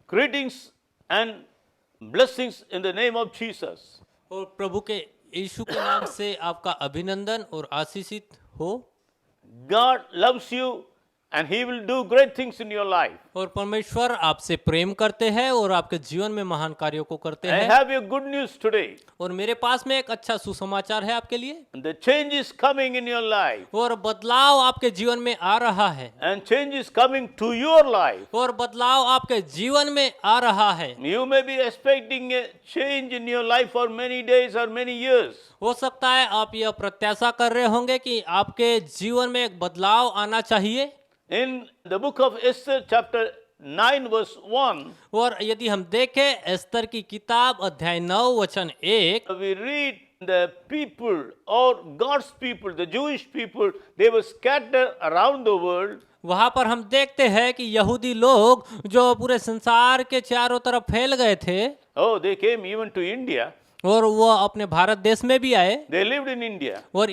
Greetings and blessings in the name of Jesus. और प्रभु के यीशु के नाम से आपका अभिनंदन और आशीषित हो। God loves you and He will do great things in your life. और परमेश्वर आपसे प्रेम करते हैं और आपके जीवन में महान कार्यों को करते I हैं। have a good news today. और मेरे पास में एक अच्छा सुसमाचार है आपके लिए। The change is coming in your life. और बदलाव आपके जीवन में आ रहा है। And change is coming to your life. और बदलाव आपके जीवन में आ रहा है। You may be expecting a change in your life for many days or many years. हो सकता है आप यह प्रत्याशा कर रहे होंगे कि आपके जीवन में एक बदलाव आना चाहिए। In the book of Esther chapter 9 verse 1, और यदि हम देखें एस्तर की किताब अध्याय 9 वचन 1, we read the people or God's people, the Jewish people, they were scattered around the world. वहां पर हम देखते हैं कि यहूदी लोग जो पूरे संसार के चारों तरफ फैल गए थे Oh, they came even to India. और वो अपने भारत देश में भी आए They lived in India. और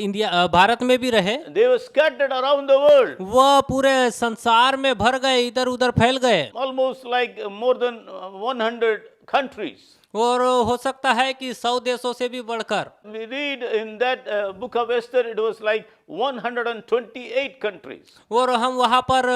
भारत में भी रहे। They were scattered around the world. वो पूरे संसार में भर गए, इधर उधर फैल गए। Almost like more than 100 countries. और हो सकता है कि 100 देशों से भी बढ़कर। We read in that book of Esther, it was like 128 countries. और हम वहां पर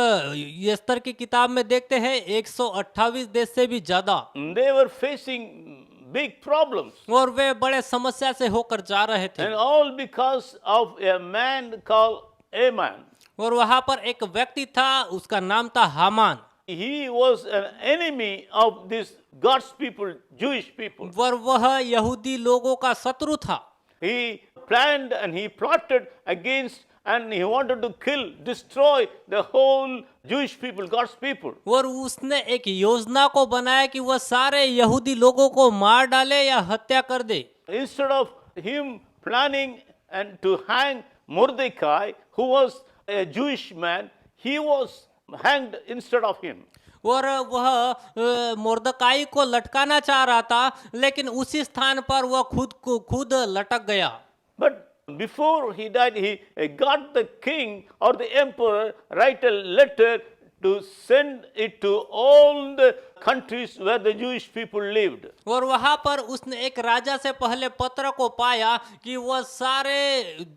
एस्तर की किताब में देखते हैं 128 देश से भी ज्यादा। They were facing big problems. और वे बड़े समस्या से होकर जा रहे थे। And all because of a man called Haman. और वहां पर एक व्यक्ति था, उसका नाम था Haman. He was an enemy of this God's people, Jewish people. और वह यहूदी लोगों का शत्रु था। He planned and he plotted against and he wanted to kill, destroy the whole Jewish people, God's people. और उसने एक योजना को बनाया कि वह सारे यहूदी लोगों को मार डाले या हत्या कर दे। Instead of him planning and to hang Mordecai, who was a Jewish man, he was hanged instead of him. और वह मोर्दकाई को लटकाना चाह रहा था, लेकिन उसी स्थान पर वह खुद लटक गया। But before he died, he got the king or the emperor write a letter to send it to all the countries where the Jewish people lived. और वहां पर उसने एक राजा से पहले पत्र को पाया कि वह सारे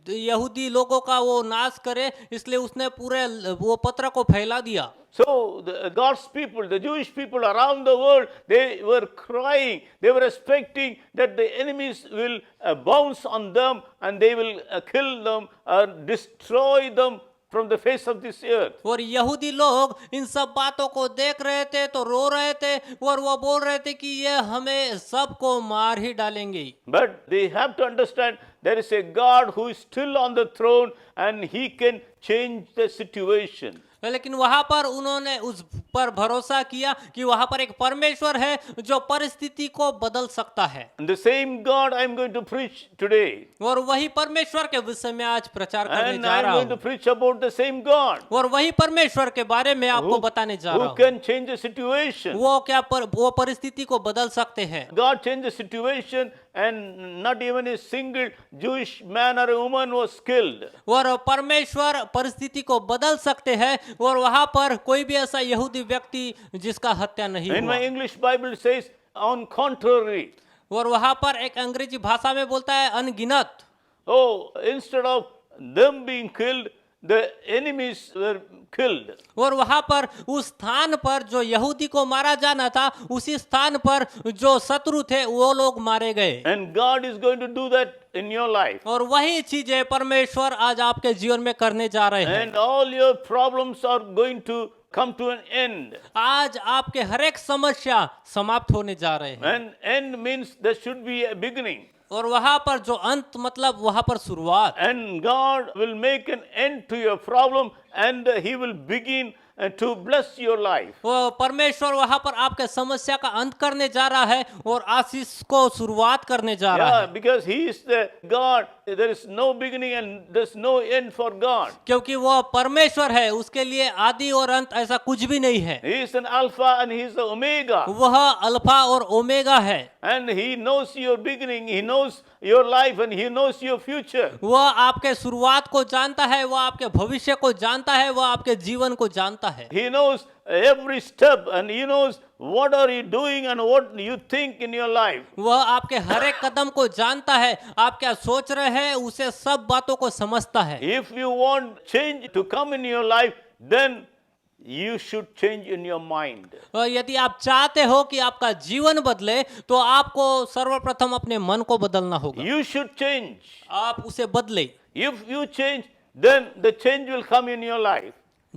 यहूदी लोगों का वो नाश करे, इसलिए उसने पूरे वो पत्र को फैला दिया। So God's people, the Jewish people around the world, they were crying. They were expecting that the enemies will bounce on them and they will kill them or destroy them from the face of this earth. और यहूदी लोग इन सब बातों को देख रहे थे तो रो रहे थे और वो बोल रहे थे कि ये हमें सबको मार ही डालेंगे। But they have to understand there is a God who is still on the throne and he can change the situation. लेकिन वहां पर उन्होंने उस पर भरोसा किया कि वहां पर एक परमेश्वर है जो परिस्थिति को बदल सकता है। And the same God I am going to preach today. और वही परमेश्वर के विषय में आज प्रचार करने And जा I am रहा going to हूँ। preach about the same God और वही परमेश्वर के बारे में आपको बताने जा रहा who हूँ। can change the situation. वो परिस्थिति को बदल सकते हैं। God changed the situation and not even a single Jewish man or a woman was killed. और परमेश्वर परिस्थिति को बदल सकते हैं और वहां पर कोई भी ऐसा यहूदी व्यक्ति जिसका हत्या नहीं In हुआ। my English Bible says on contrary. और वहां पर एक अंग्रेजी भाषा में बोलता है अनगिनत। Oh, instead of them being killed, the enemies were killed. और वहां पर उस स्थान पर जो यहूदी को मारा जाना था, उसी स्थान पर जो शत्रु थे वो लोग मारे गए। And God is going to do that in your life. और वही चीजें परमेश्वर आज आपके जीवन में करने जा रहे हैं। And all your problems are going to come to an end. आज आपके हर एक समस्या समाप्त होने जा रहे हैं। And end means there should be a beginning. और वहां पर जो अंत मतलब वहां पर शुरुआत। And God will make an end to your problem and he will begin to bless your life. वो परमेश्वर वहां पर आपके समस्या का अंत करने जा रहा है और आशीष को शुरुआत करने जा रहा Yeah, है। because he is the God. There is no beginning and there's no end for God. क्योंकि वो परमेश्वर है, उसके लिए आदि और अंत ऐसा कुछ भी नहीं है। He is an Alpha and he is the Omega. वह अल्फा और ओमेगा है। And he knows your beginning, he knows your life and he knows your future. वह आपके शुरुआत को जानता है, वह आपके भविष्य को जानता है, वह आपके जीवन को जानता है। He knows every step and He knows what are you doing and what you think in your life. वह आपके हर एक कदम को जानता है, आप क्या सोच रहे हैं उसे सब बातों को समझता है। If you want change to come in your life, then you should change in your mind. और यदि आप चाहते हो कि आपका जीवन बदले तो आपको सर्वप्रथम अपने मन को बदलना होगा। You should change. आप उसे बदले। If you change, then the change will come in your life.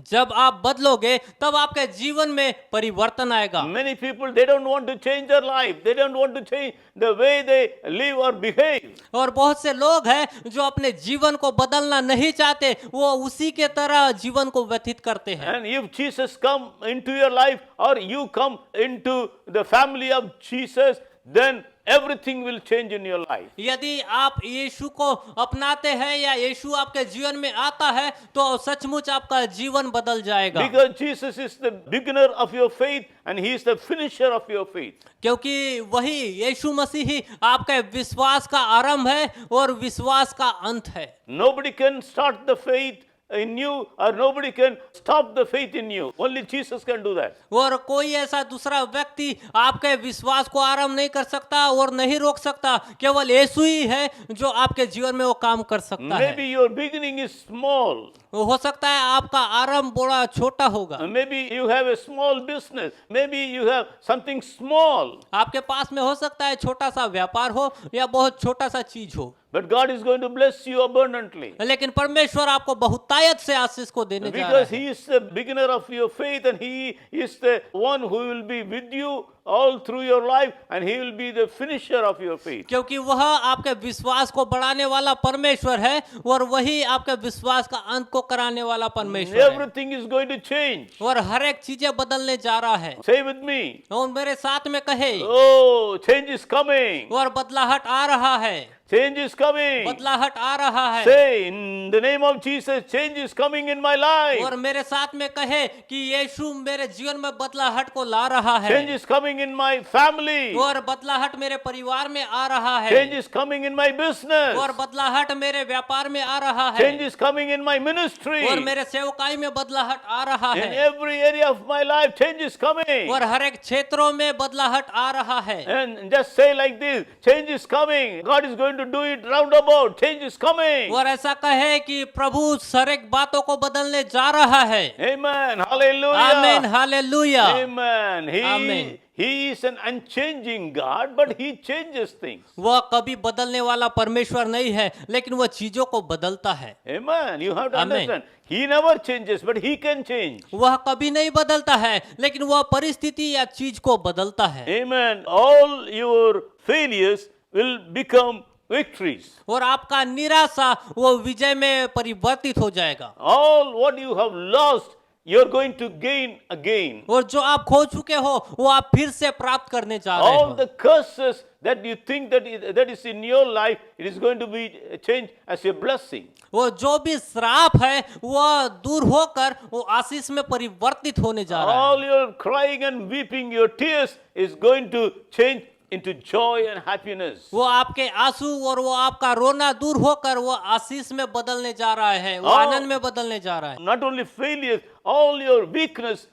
जब आप बदलोगे तब आपके जीवन में परिवर्तन आएगा। Many people, they don't want to change their life. They don't want to change the way they live or behave. और बहुत से लोग हैं जो अपने जीवन को बदलना नहीं चाहते, वो उसी के तरह जीवन को व्यतीत करते हैं। And if Jesus come into your life or you come into the family of Jesus, then everything will change in your life. यदि आप यीशु को अपनाते हैं या यीशु आपके जीवन में आता है तो सचमुच आपका जीवन बदल जाएगा। Because Jesus is the beginner of your faith and He is the finisher of your faith. क्योंकि वही यीशु मसीह ही आपके विश्वास का आरंभ है और विश्वास का अंत है। Nobody can start the faith in you or nobody can stop the faith in you. Only Jesus can do that. और कोई ऐसा दूसरा व्यक्ति आपके विश्वास को आरंभ नहीं कर सकता और नहीं रोक सकता, केवल यीशु ही है जो आपके जीवन में वो काम कर सकता है। Maybe your beginning is small. हो सकता है आपका आरंभ बड़ा छोटा होगा। Maybe you have a small business. Maybe you have something small. आपके पास में हो सकता है छोटा सा व्यापार हो या बहुत छोटा सा चीज हो, But God is going to bless you abundantly. लेकिन परमेश्वर आपको बहुतायत से आशीष को देने जा रहा Because है। He is the beginner of your faith and He is the one who will be with you all through your life and He will be the finisher of your faith. क्योंकि वह आपके विश्वास को बढ़ाने वाला परमेश्वर है और वही आपके विश्वास का अंत को कराने वाला परमेश्वर है। Everything is going to change. और हर एक चीजें बदलने जा रहा है। Say with me. और मेरे साथ में कहे, Oh, change is coming. और बदलाहट आ रहा है, Change is coming. बदलाहट आ रहा है। Say in the name of Jesus, change is coming in my life. और मेरे साथ में कहे कि यीशु मेरे जीवन में बदलाहट को ला रहा है। Change is coming in my family. और बदलाहट मेरे परिवार में आ रहा है। Change is coming in my business. और बदलाहट मेरे व्यापार में आ रहा है। Change is coming in my ministry. और मेरे सेवकाई में बदलाहट आ रहा In है। every area of my life, change is coming. और हर एक क्षेत्रों में बदलाहट आ रहा है। And just say like this, change is coming. God is going to do it roundabout. Change is coming. और ऐसा कहे कि प्रभु हर एक बातों को बदलने जा रहा है। Amen. Hallelujah. आमीन, hallelujah. Amen. Amen. He is an unchanging God, but He changes things. वह कभी बदलने वाला परमेश्वर नहीं है, लेकिन वह चीजों को बदलता है। Amen. You have to Amen. understand. He never changes, but He can change. वह कभी नहीं बदलता है, लेकिन वह परिस्थिति या चीज को बदलता है। Amen. All your failures will become victories. और आपका निराशा वो विजय में परिवर्तित हो जाएगा। All what you have lost, you're going to gain again. और जो आप खो चुके हो वो आप फिर से प्राप्त करने जा रहे All हो। the curses that you think that is in your life, it is going to be changed as a blessing. वो जो भी श्राप है वह दूर होकर वो आशीष में परिवर्तित होने जा रहा है। All your crying and weeping, your tears is going to change into joy and happiness. वो आपके आंसू और वो आपका रोना दूर होकर वो आशीष में बदलने जा रहा है, वो Oh. आनंद में बदलने जा रहा है। Not only failures, all your weakness,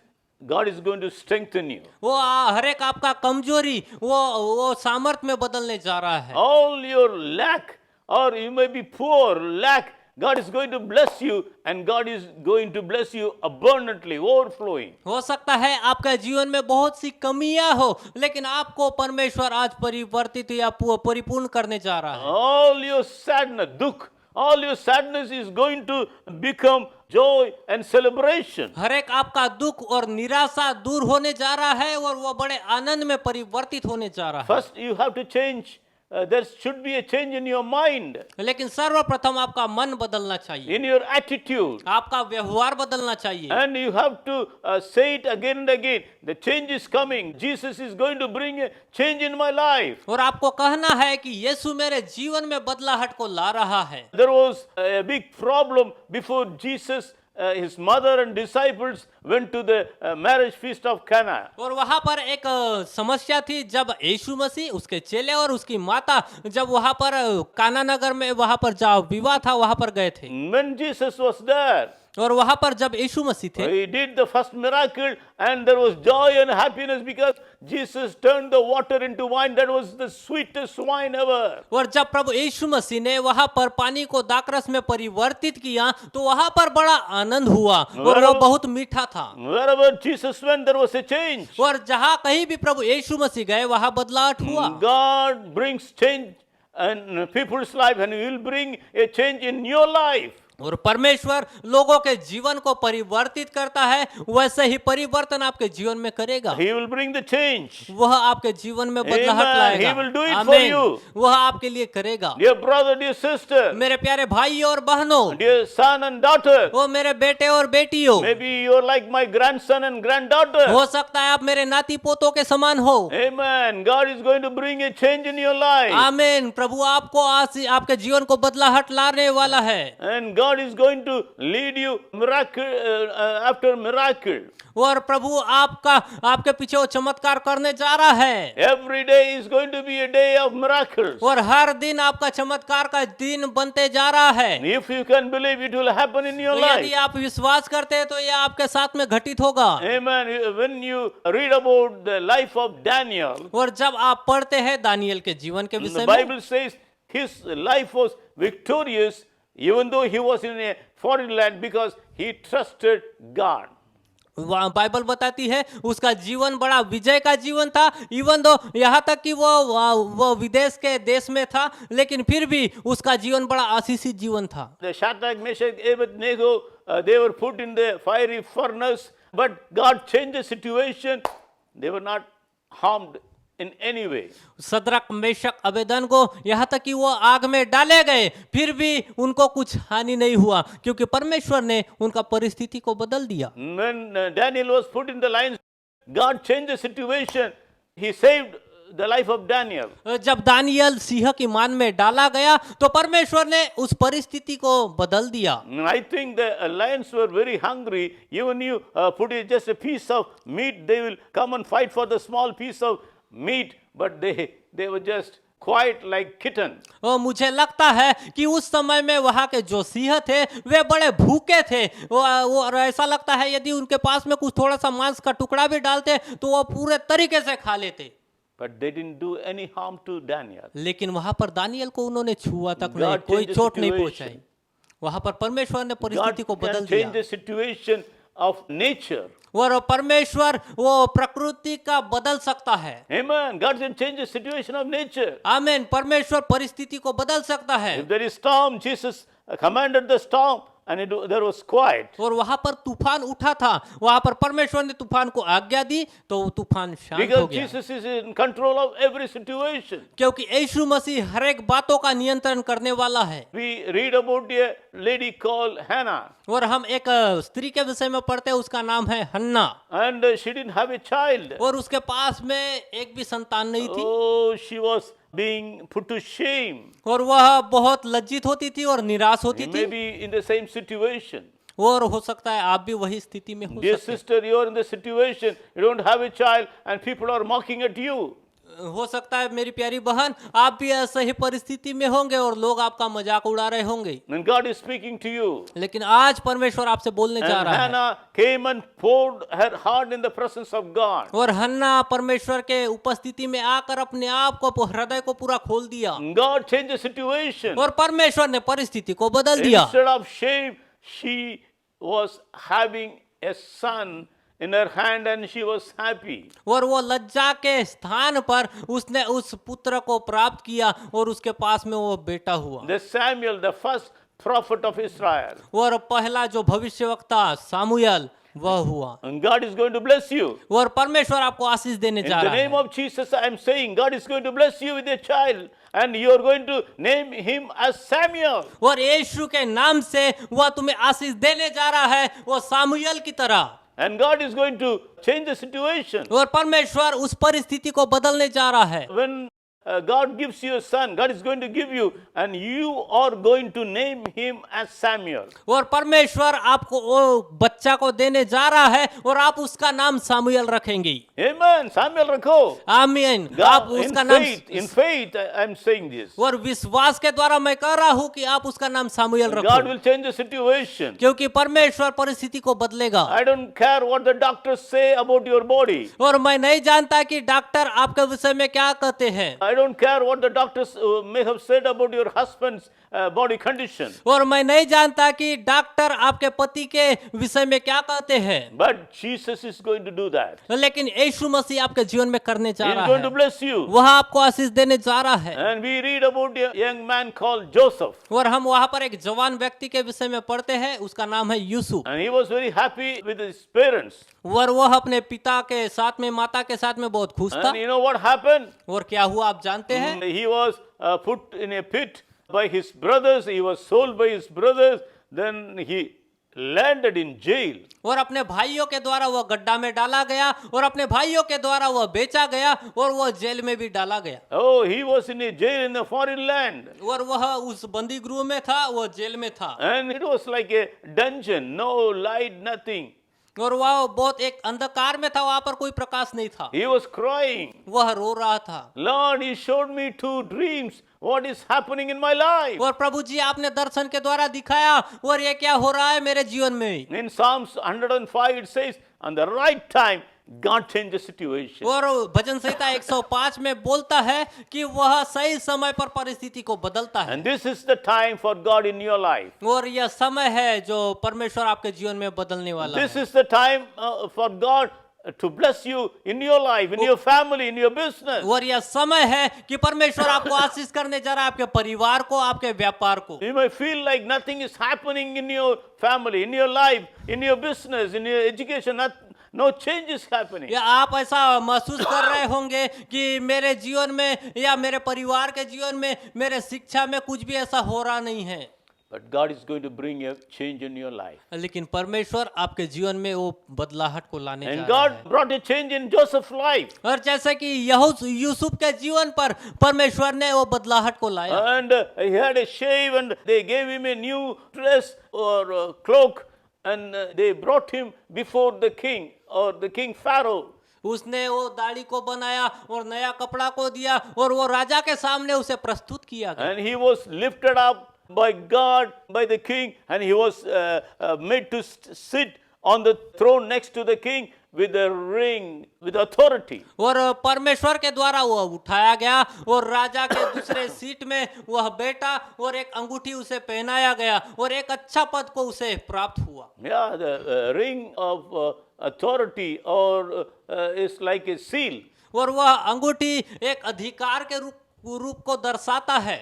God is going to strengthen you. वो हर एक आपका कमजोरी वो सामर्थ में बदलने जा रहा है। All your lack, or you may be poor, lack, God is going to bless you and God is going to bless you abundantly, overflowing. हो सकता है आपका जीवन में बहुत सी कमियां हो, लेकिन आपको परमेश्वर आज परिवर्तित या परिपूर्ण करने जा रहा है। All your sadness, dukh, all your sadness is going to become joy and celebration. हर एक आपका दुख और निराशा दूर होने जा रहा है और वो बड़े आनंद में परिवर्तित होने जा रहा है। First, you have to change. There should be a change in your mind, लेकिन सर्वप्रथम आपका मन बदलना चाहिए, in your attitude. आपका व्यवहार बदलना चाहिए। And you have to say it again and again. The change is coming. Jesus is going to bring a change in my life. और आपको कहना है कि यीशु मेरे जीवन में बदलाहट को ला रहा है। There was a big problem before Jesus. His mother and disciples went to the marriage feast of Cana. और वहां पर एक समस्या थी जब यीशु मसीह, उसके चेले और उसकी माता जब वहां पर काना नगर में वहां पर जहाँ विवाह था वहां पर गए थे। When Jesus was there, और वहां पर जब यीशु मसीह थे, he did the first miracle and there was joy and happiness because Jesus turned the water into wine. That was the sweetest wine ever. और जब प्रभु यीशु मसीह ने वहां पर पानी को दाखरस में परिवर्तित किया तो वहां पर बड़ा आनंद हुआ और वो बहुत मीठा था। Wherever Jesus went, there was a change. और जहां कहीं भी प्रभु यीशु मसीह गए वहां बदलाव हुआ। God brings change in people's life and He will bring a change in your life. और परमेश्वर लोगों के जीवन को परिवर्तित करता है, वैसे ही परिवर्तन आपके जीवन में करेगा। He will bring the change. वह आपके जीवन में बदलाहट Amen. लाएगा। He will do it for आमीन। you. वह आपके लिए करेगा। Dear brother, dear sister, मेरे प्यारे भाई और बहनों, dear son and daughter, वो मेरे बेटे और बेटियों, maybe you're like my grandson and granddaughter. हो सकता है आप मेरे नाती पोतों के समान हो। Amen. God is going to bring a change in your life. आमीन। प्रभु आपको आपके जीवन को बदलाहट लाने वाला है And God is going to lead you miracle after miracle. और प्रभु आपके पीछे वो चमत्कार करने जा रहा है। Every day is going to be a day of miracles. और हर दिन आपका चमत्कार का दिन बनते जा रहा है। If you can believe, it will happen in your तो life. यदि आप विश्वास करते हैं तो यह आपके साथ में घटित होगा। Amen. When you read about the life of Daniel, और जब आप पढ़ते हैं दानियल के जीवन के the विषय में, Bible says his life was victorious even though he was in a foreign land because he trusted God. Bible बताती है उसका जीवन बड़ा विजय का जीवन था, इवन दो यहाँ तक कि वो विदेश के देश में था, लेकिन फिर भी उसका जीवन बड़ा आशीषित जीवन था। The Shadrach, Meshach, Abednego, they were put in the fiery furnace, but God changed the situation. They were not harmed in any way. सद्रक Meshach Abednego यहाँ तक कि वो आग में डाले गए, फिर भी उनको कुछ हानि नहीं हुआ क्योंकि परमेश्वर ने उनका परिस्थिति को बदल दिया। When Daniel was put in the lions, God changed the situation. He saved the life of Daniel. जब दानियल सिंह की मान में डाला गया तो परमेश्वर ने उस परिस्थिति को बदल दिया। I think the lions were very hungry. Even you put it just a piece of meat, they will come and fight for the small piece of meat, but they were just quiet like kitten. और मुझे लगता है कि उस समय में वहाँ के जो सिंह थे वे बड़े भूखे थे। वो और ऐसा लगता है यदि उनके पास में कुछ थोड़ा सा मांस का टुकड़ा भी डालते तो वो पूरे तरीके से खा लेते। But they didn't do any harm to Daniel. लेकिन वहाँ पर दानियल को उन्होंने छुआ तक God नहीं, कोई changed the चोट नहीं situation. पहुंचाई। वहाँ पर परमेश्वर ने परिस्थिति God को बदल can change दिया। the situation of nature. और परमेश्वर वो प्रकृति का बदल सकता है। Amen. God can change the situation of nature. आमीन। परमेश्वर परिस्थिति को बदल सकता है। If there is storm, Jesus commanded the storm and there was quiet. और वहां पर तूफान उठा था, वहां पर परमेश्वर ने तूफान को आज्ञा दी तो वो तूफान शांत हो Because गया। Jesus is in control of every situation. क्योंकि यीशु मसीह हर एक बातों का नियंत्रण करने वाला है। We read about a lady called Hannah. और हम एक स्त्री के विषय में पढ़ते हैं, उसका नाम है हन्ना। And she didn't have a child. और उसके पास में एक भी संतान नहीं थी। Oh, she was being put to shame. और वह बहुत लज्जित होती थी और निराश होती You थी। may be in the same situation. और हो सकता है आप भी वही स्थिति में हो Dear सकते हैं। sister, you are in the situation, you don't have a child and people are mocking at you. हो सकता है मेरी प्यारी बहन आप भी ऐसे ही परिस्थिति में होंगे और लोग आपका मजाक उड़ा रहे होंगे। And God is speaking to you. लेकिन आज परमेश्वर आपसे बोलने जा And रहा है। Hannah came and poured her heart in the presence of God. और हन्ना परमेश्वर के उपस्थिति में आकर अपने आप को, हृदय को पूरा खोल दिया। God changed the situation. और परमेश्वर ने परिस्थिति को बदल दिया। Instead of shame, she was having a son in her hand and she was happy. और वो लज्जा के स्थान पर उसने उस पुत्र को प्राप्त किया और उसके पास में वो बेटा हुआ। The Samuel, the first prophet of Israel. और पहला जो भविष्यवक्ता सामुएल वह हुआ। And God is going to bless you. और परमेश्वर आपको आशीष देने In जा the रहा name है। of Jesus, I am saying God is going to bless you with a child and you are going to name him as Samuel. और यीशु के नाम से वह तुम्हें आशीष देने जा रहा है, वो सामुएल की तरह। And God is going to change the situation. और परमेश्वर उस परिस्थिति को बदलने जा रहा है। When God gives you a son, God is going to give you, and you are going to name him as Samuel. और परमेश्वर आपको वो बच्चा को देने जा रहा है और आप उसका नाम सामुएल रखेंगे। Amen. Samuel rakho. आमीन। God, आप उसका नाम in faith, I'm saying this. और विश्वास के द्वारा मैं कह रहा हूँ कि आप उसका नाम सामुएल God रखो, will change the situation. क्योंकि परमेश्वर परिस्थिति को बदलेगा। I don't care what the doctors say about your body. और मैं नहीं जानता कि डॉक्टर आपके विषय में क्या कहते हैं, I don't care what the doctors may have said about your husband's body condition. और मैं नहीं जानता कि डॉक्टर आपके पति के विषय में क्या कहते हैं, But Jesus is going to do that. लेकिन यीशु मसीह आपके जीवन में करने जा He is रहा going to है, bless you. वह आपको आशीष देने जा रहा है। And we read about a young man called Joseph. और हम वहां पर एक जवान व्यक्ति के विषय में पढ़ते हैं, उसका नाम है Yusuf, And he was very happy with his parents. और वह अपने पिता के साथ में, माता के साथ में बहुत खुश था। And you know what happened? और क्या हुआ आप जानते हैं? He was put in a pit by his brothers. He was sold by his brothers. Then he landed in jail. और अपने भाइयों के द्वारा वह गड्ढा में डाला गया, और अपने भाइयों के द्वारा वह बेचा गया, और वह जेल में भी डाला गया। Oh, he was in a jail in a foreign land. और वह उस बंदी गृह में था, वह जेल में था, And it was like a dungeon, no light, nothing. और वह बहुत एक अंधकार में था, वहां पर कोई प्रकाश नहीं था। He was crying. वह रो रहा था, Lord, he showed me two dreams. What is happening in my life? और प्रभु जी आपने दर्शन के द्वारा दिखाया, और ये क्या हो रहा है मेरे जीवन में। In Psalms 105 it says, on the right time, God changed the situation. और भजन संहिता 105 में बोलता है कि वह सही समय पर परिस्थिति को बदलता है, And this is the time for God in your life. और यह समय है जो परमेश्वर आपके जीवन में बदलने वाला This है। is the time for God to bless you in your life, in your family, in your business. और यह समय है कि परमेश्वर आपको आशीष करने जा रहा है, आपके परिवार को, आपके व्यापार को। You may feel like nothing is happening in your family, in your life, in your business, in your education. No change is happening. या आप ऐसा महसूस कर रहे होंगे कि मेरे जीवन में या मेरे परिवार के जीवन में, मेरे शिक्षा में कुछ भी ऐसा हो रहा नहीं है। But God is going to bring a change in your life. लेकिन परमेश्वर आपके जीवन में वो बदलाहट को लाने जा And रहा God है। brought a change in Joseph's life. और जैसे कि यूसुफ के जीवन पर परमेश्वर ने वो बदलाहट को लाया, And he had a shave, and they gave him a new dress or cloak, and they brought him before the king or the king Pharaoh. उसने वो दाढ़ी को बनाया और नया कपड़ा को दिया, और वो राजा के सामने उसे प्रस्तुत किया गया। And he was lifted up by God, by the king, and he was made to sit on the throne next to the king with a ring, with authority. और परमेश्वर के द्वारा वह उठाया गया, और राजा के दूसरे सीट में वह बैठा, और एक अंगूठी उसे पहनाया गया, और एक अच्छा पद को उसे प्राप्त हुआ। Yeah, the ring of authority or is like a seal. और वह अंगूठी एक अधिकार के रूप को दर्शाता है।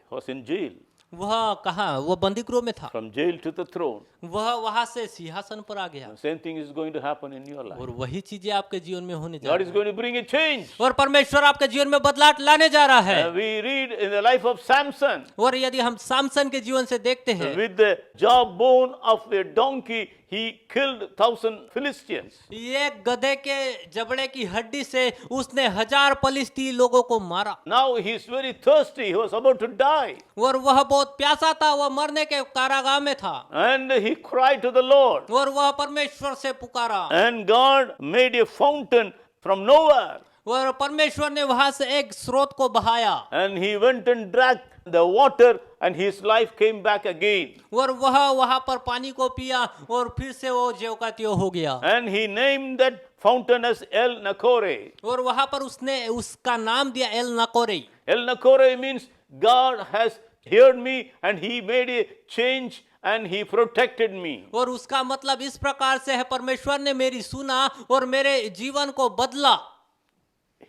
He was in jail. वह कहाँ, वह बंदी गृह में था, From jail to the throne. वह वहां से सिंहासन पर आ गया। The same thing is going to happen in your life. और वही चीजें आपके जीवन में होने जा God रही is है, going to bring a change. और परमेश्वर आपके जीवन में बदलाव लाने जा रहा है। We read in the life of Samson, और यदि हम सामसन के जीवन से देखते हैं, with the jawbone of a donkey, he killed 1,000 Philistines. ये गधे के जबड़े की हड्डी से उसने 1000 फलिस्ती लोगों को मारा। Now he is very thirsty. He was about to die. और वह बहुत प्यासा था, वह मरने के कारागाह में था, And he cried to the Lord. और वह परमेश्वर से पुकारा, And God made a fountain from nowhere. और परमेश्वर ने वहां से एक स्रोत को बहाया, And he went and drank the water, and his life came back again. और वह वहां पर पानी को पिया, और फिर से वो ज्यों का त्यों हो गया। And he named that fountain as El Nakore. और वहां पर उसने उसका नाम दिया L नकोरे। El Nakore means God has heard me, and he made a change, and he protected me. और उसका मतलब इस प्रकार से है, परमेश्वर ने मेरी सुना और मेरे जीवन को बदला।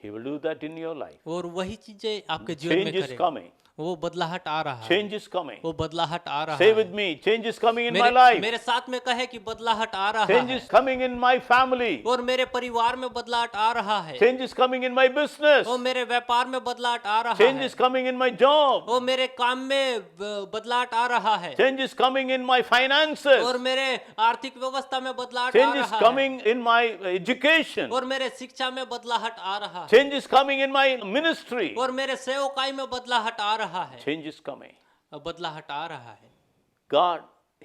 He will do that in your life. और वही चीजें आपके जीवन में Change is करेगा, coming. वो बदलाहट आ रहा है, Change is coming. वो बदलाहट आ रहा Say है। with me, change is coming in my मेरे life. मेरे साथ में कहे कि बदलाहट आ रहा Change है, is coming in my family. और मेरे परिवार में बदलाहट आ रहा है, Change is coming in my business. वो मेरे व्यापार में बदलाहट आ रहा Change है, is coming in my job. वो मेरे काम में बदलाहट आ रहा है, Change is coming in my finances. और मेरे आर्थिक व्यवस्था में बदलाहट आ Change is रहा है, coming in my education. और मेरे शिक्षा में बदलाहट आ रहा है, Change is coming in my ministry. और मेरे सेवकाई में बदलाहट आ रहा है, Change is coming. बदलाहट आ रहा है। God,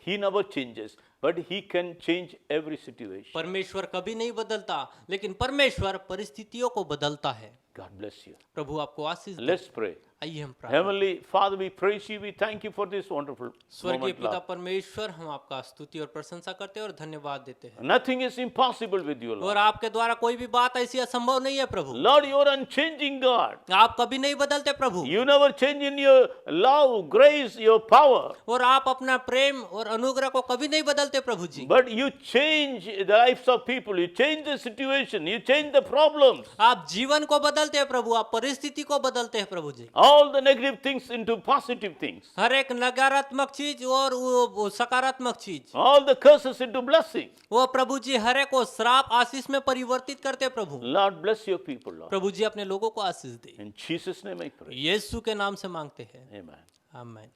He never changes, but He can change every situation. परमेश्वर कभी नहीं बदलता, लेकिन परमेश्वर परिस्थितियों को बदलता है। God bless you. प्रभु आपको आशीष दे। Let's pray. आइए हम प्रार्थना। Heavenly Father, we praise you. We thank you for this wonderful स्वर्गीय moment, पिता Lord. परमेश्वर, हम आपका स्तुति और प्रशंसा करते हैं और धन्यवाद देते हैं। Nothing is impossible with you, और Lord. आपके द्वारा कोई भी बात ऐसी असंभव नहीं है प्रभु। Lord, you are unchanging God. आप कभी नहीं बदलते प्रभु, You never change in your love, grace, your power. और आप अपना प्रेम और अनुग्रह को कभी नहीं बदलते प्रभु जी। But you change the lives of people. You change the situation. You change the problems. आप जीवन को बदलते हैं प्रभु, आप परिस्थिति को बदलते हैं प्रभु जी। All the negative things into positive things. हर एक नकारात्मक चीज और वो सकारात्मक चीज, All the curses into blessing. वो प्रभु जी हर एक को श्राप आशीष में परिवर्तित करते हैं प्रभु। Lord, bless your people, Lord. प्रभु जी अपने लोगों को आशीष दे, In Jesus' name I pray. यीशु के नाम से मांगते हैं, Amen. आमीन।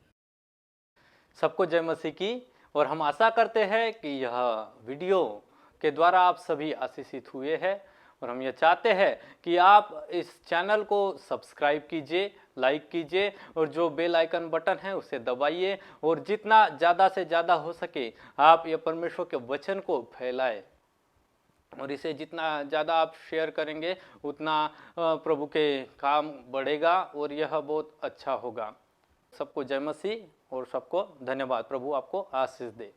सबको जय मसीह की। और हम आशा करते हैं कि यह वीडियो के द्वारा आप सभी आशीषित हुए हैं, और हम ये चाहते हैं कि आप इस चैनल को सब्सक्राइब कीजिए, लाइक कीजिए, और जो बेल आइकन बटन है उसे दबाइए, और जितना ज़्यादा से ज़्यादा हो सके आप ये परमेश्वर के वचन को फैलाएं, और इसे जितना ज़्यादा आप शेयर करेंगे उतना प्रभु के काम बढ़ेगा और यह बहुत अच्छा होगा। सबको जय मसीह और सबको धन्यवाद। प्रभु आपको आशीष दे।